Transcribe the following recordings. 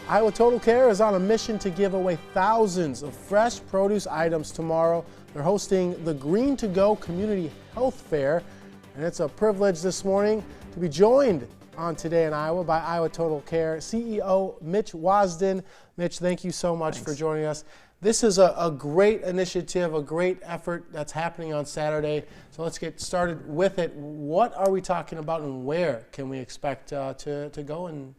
Iowa Total Care is on a mission to give away thousands of fresh produce items tomorrow. They're hosting the Green to Go Community Health Fair, and it's a privilege this morning to be joined on Today in Iowa by Iowa Total Care CEO Mitch Wasden. Mitch, thank you so much for joining us. This is a great initiative, a great effort that's happening on Saturday. So let's get started with it. What are we talking about, and where can we expect to go and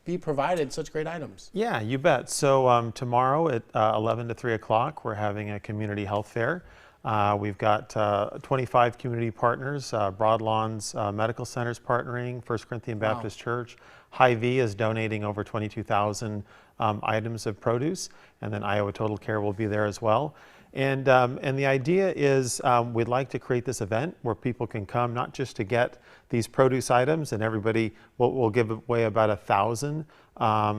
be provided such great items? Yeah, you bet. So tomorrow at 11 to 3 o'clock, we're having a community health fair. We've got 25 community partners, Broadlawns Medical Centers partnering, First Corinthian Baptist Church. Hy-Vee is donating over 22,000 items of produce, and then Iowa Total Care will be there as well. And the idea is we'd like to create this event where people can come not just to get these produce items, and everybody will give away about 1,000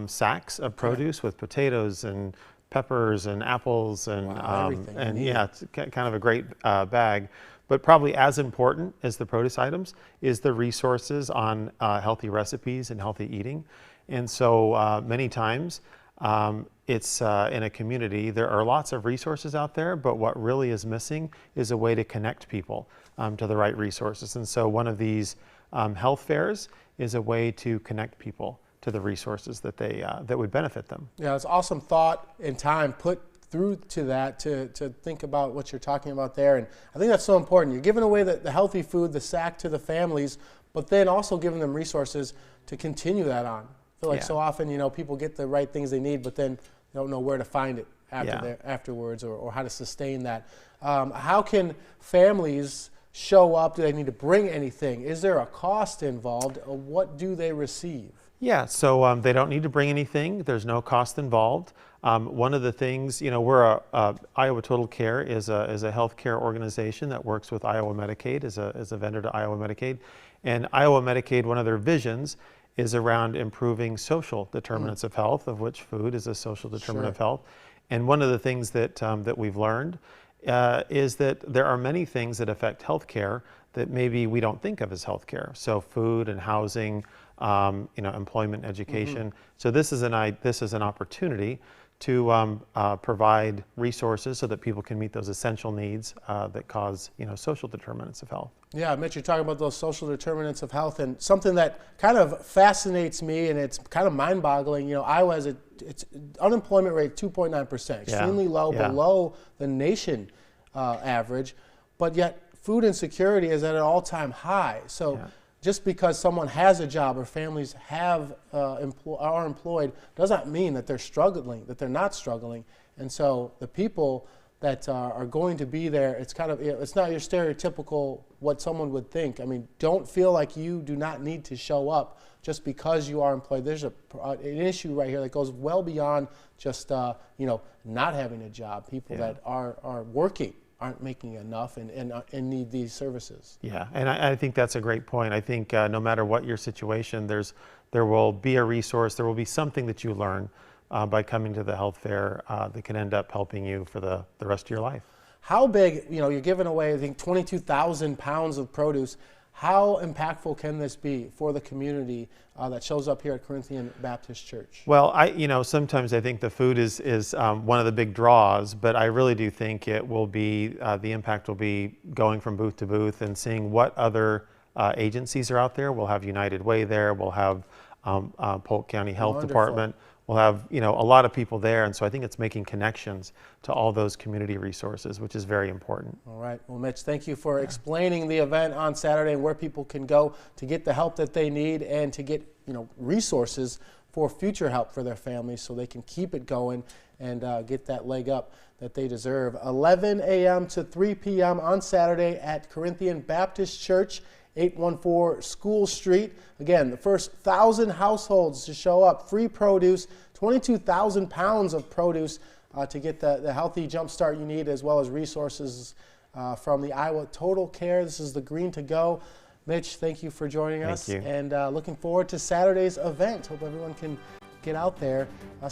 sacks of produce with potatoes and peppers and apples and yeah, it's kind of a great bag. But probably as important as the produce items is the resources on healthy recipes and healthy eating. And so many times it's in a community, there are lots of resources out there, but what really is missing is a way to connect people to the right resources. And so one of these health fairs is a way to connect people to the resources that that would benefit them. Yeah, it's awesome thought and time put through to that to think about what you're talking about there. And I think that's so important. You're giving away the healthy food, the sack to the families, but then also giving them resources to continue that on. I feel like so often, people get the right things they need, but then they don't know where to find it afterwards or how to sustain that. How can families show up? Do they need to bring anything? Is there a cost involved? What do they receive? Yeah, so they don't need to bring anything. There's no cost involved. One of the things, we're Iowa Total Care is a healthcare organization that works with Iowa Medicaid as a vendor to Iowa Medicaid. And Iowa Medicaid, one of their visions is around improving social determinants of health, of which food is a social determinant of health. And one of the things that we've learned is that there are many things that affect healthcare that maybe we don't think of as healthcare. So food and housing, employment, education. So this is an opportunity to provide resources so that people can meet those essential needs that cause social determinants of health. Yeah, Mitch, you're talking about those social determinants of health, and something that kind of fascinates me, and it's kind of mind-boggling. Iowa has its unemployment rate 2.9%, extremely low, below the nation average, but yet food insecurity is at an all-time high. So just because someone has a job or families are employed does not mean that they're struggling, that they're not struggling. And so the people that are going to be there, it's kind of, it's not your stereotypical what someone would think. I mean, don't feel like you do not need to show up just because you are employed. There's an issue right here that goes well beyond just not having a job. People that are working aren't making enough and need these services. Yeah, and I think that's a great point. I think no matter what your situation, there will be a resource, there will be something that you learn by coming to the health fair that can end up helping you for the rest of your life. How big, you're giving away, I think, 22,000 pounds of produce. How impactful can this be for the community that shows up here at Corinthian Baptist Church? Well, sometimes I think the food is one of the big draws, but I really do think it will be, the impact will be going from booth to booth and seeing what other agencies are out there. We'll have United Way there, we'll have Polk County Health Department. We'll have a lot of people there, and so I think it's making connections to all those community resources, which is very important. All right. Well, Mitch, thank you for explaining the event on Saturday and where people can go to get the help that they need and to get resources for future help for their families so they can keep it going and get that leg up that they deserve. 11 a.m. to 3 p.m. on Saturday at Corinthian Baptist Church, 814 School Street. Again, the first 1,000 households to show up, free produce, 22,000 pounds of produce to get the healthy jump start you need, as well as resources from the Iowa Total Care. This is the Green to Go. Mitch, thank you for joining us. Thank you. And looking forward to Saturday's event. Hope everyone can get out there.